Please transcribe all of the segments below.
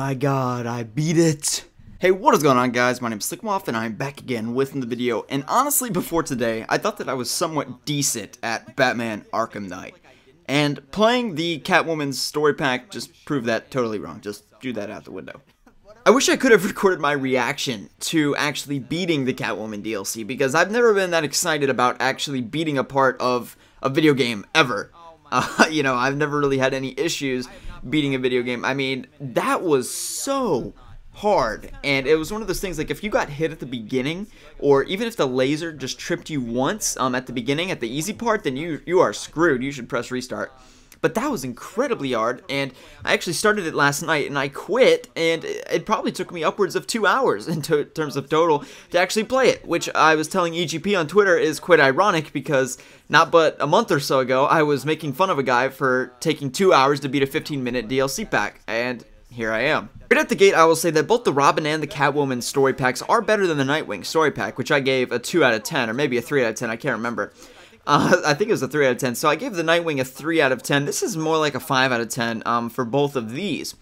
My god, I beat it! Hey, what is going on, guys? My name is Slikk and I'm back again with the video. And honestly, before today, I thought that I was somewhat decent at Batman Arkham Knight. And playing the Catwoman's story pack just proved that totally wrong. Just threw that out the window. I wish I could have recorded my reaction to actually beating the Catwoman DLC, because I've never been that excited about actually beating a part of a video game ever. I've never really had any issues beating a video game. I mean, that was so hard, and it was one of those things, like, if you got hit at the beginning, or even if the laser just tripped you once at the beginning, at the easy part, then you are screwed. You should press restart. But that was incredibly hard, and I actually started it last night, and I quit, and it probably took me upwards of 2 hours in terms of total to actually play it, which I was telling EGP on Twitter is quite ironic, because not but a month or so ago, I was making fun of a guy for taking 2 hours to beat a 15-minute DLC pack, and here I am. Right at the gate, I will say that both the Robin and the Catwoman story packs are better than the Nightwing story pack, which I gave a 2 out of 10, or maybe a 3 out of 10, I can't remember. I think it was a 3 out of 10, so I gave the Nightwing a 3 out of 10. This is more like a 5 out of 10 for both of these.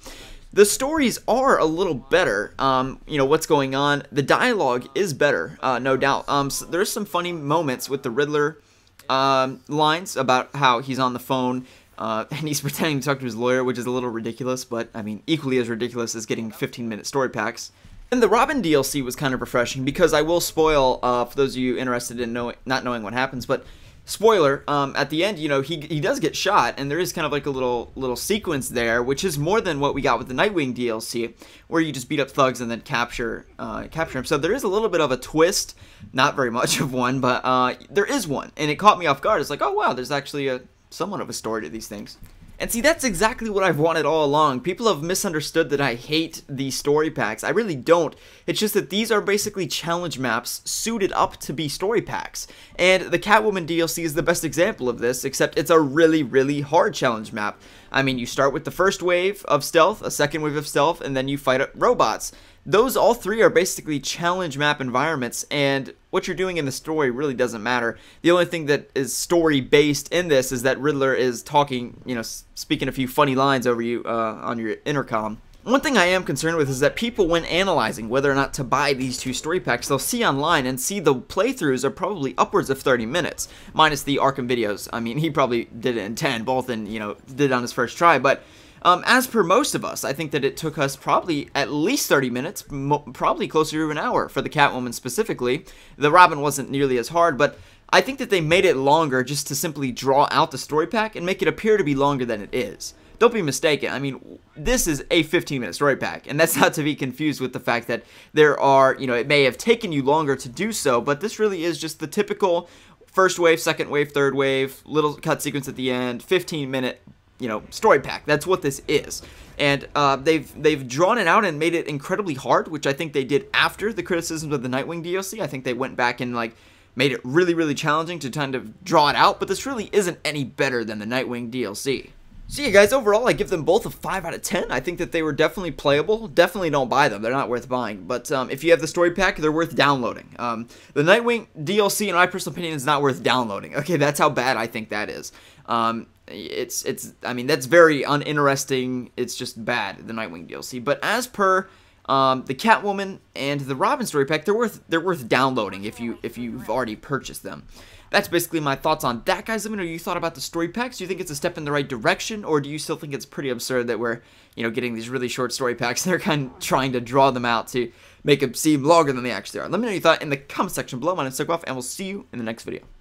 The stories are a little better, what's going on. The dialogue is better, no doubt. So there's some funny moments with the Riddler lines about how he's on the phone, and he's pretending to talk to his lawyer, which is a little ridiculous, but, I mean, equally as ridiculous as getting 15-minute story packs. And the Robin DLC was kind of refreshing, because I will spoil, for those of you interested in not knowing what happens, but spoiler, at the end, he does get shot, and there is kind of like a little sequence there, which is more than what we got with the Nightwing DLC, where you just beat up thugs and then capture him. So there is a little bit of a twist, not very much of one, but there is one, and it caught me off guard. It's like, oh wow, there's actually somewhat of a story to these things. And see, that's exactly what I've wanted all along. People have misunderstood that I hate the story packs. I really don't. It's just that these are basically challenge maps suited up to be story packs. And the Catwoman DLC is the best example of this, except it's a really, really hard challenge map. I mean, you start with the first wave of stealth, a second wave of stealth, and then you fight robots. Those all three are basically challenge map environments, and what you're doing in the story really doesn't matter. The only thing that is story based in this is that Riddler is talking, speaking a few funny lines over you on your intercom. One thing I am concerned with is that people, when analyzing whether or not to buy these two story packs, they'll see online and see the playthroughs are probably upwards of 30 minutes, minus the Arkham videos. I mean, he probably did it in 10, both in, did it on his first try, but as per most of us, I think that it took us probably at least 30 minutes, probably closer to an hour for the Catwoman specifically. The Robin wasn't nearly as hard, but I think that they made it longer just to simply draw out the story pack and make it appear to be longer than it is. Don't be mistaken, I mean, this is a 15-minute story pack, and that's not to be confused with the fact that there are, it may have taken you longer to do so, but this really is just the typical first wave, second wave, third wave, little cut sequence at the end, 15-minute story pack. That's what this is. And they've drawn it out and made it incredibly hard, which I think they did after the criticisms of the Nightwing DLC. I think they went back and made it really, really challenging to kind of draw it out, but this really isn't any better than the Nightwing DLC. So yeah, guys, overall, I give them both a 5 out of 10. I think that they were definitely playable. Definitely don't buy them. They're not worth buying. But if you have the story pack, they're worth downloading. The Nightwing DLC, in my personal opinion, is not worth downloading. Okay, that's how bad I think that is. I mean, that's very uninteresting. It's just bad, the Nightwing DLC. But as per the Catwoman and the Robin story pack, they're worth downloading if you've already purchased them. That's basically my thoughts on that, guys. Let me know what you thought about the story packs. Do you think it's a step in the right direction, or do you still think it's pretty absurd that we're, getting these really short story packs? They're kind of trying to draw them out to make them seem longer than they actually are. Let me know what you thought in the comment section below. My name is Slikk, and we'll see you in the next video.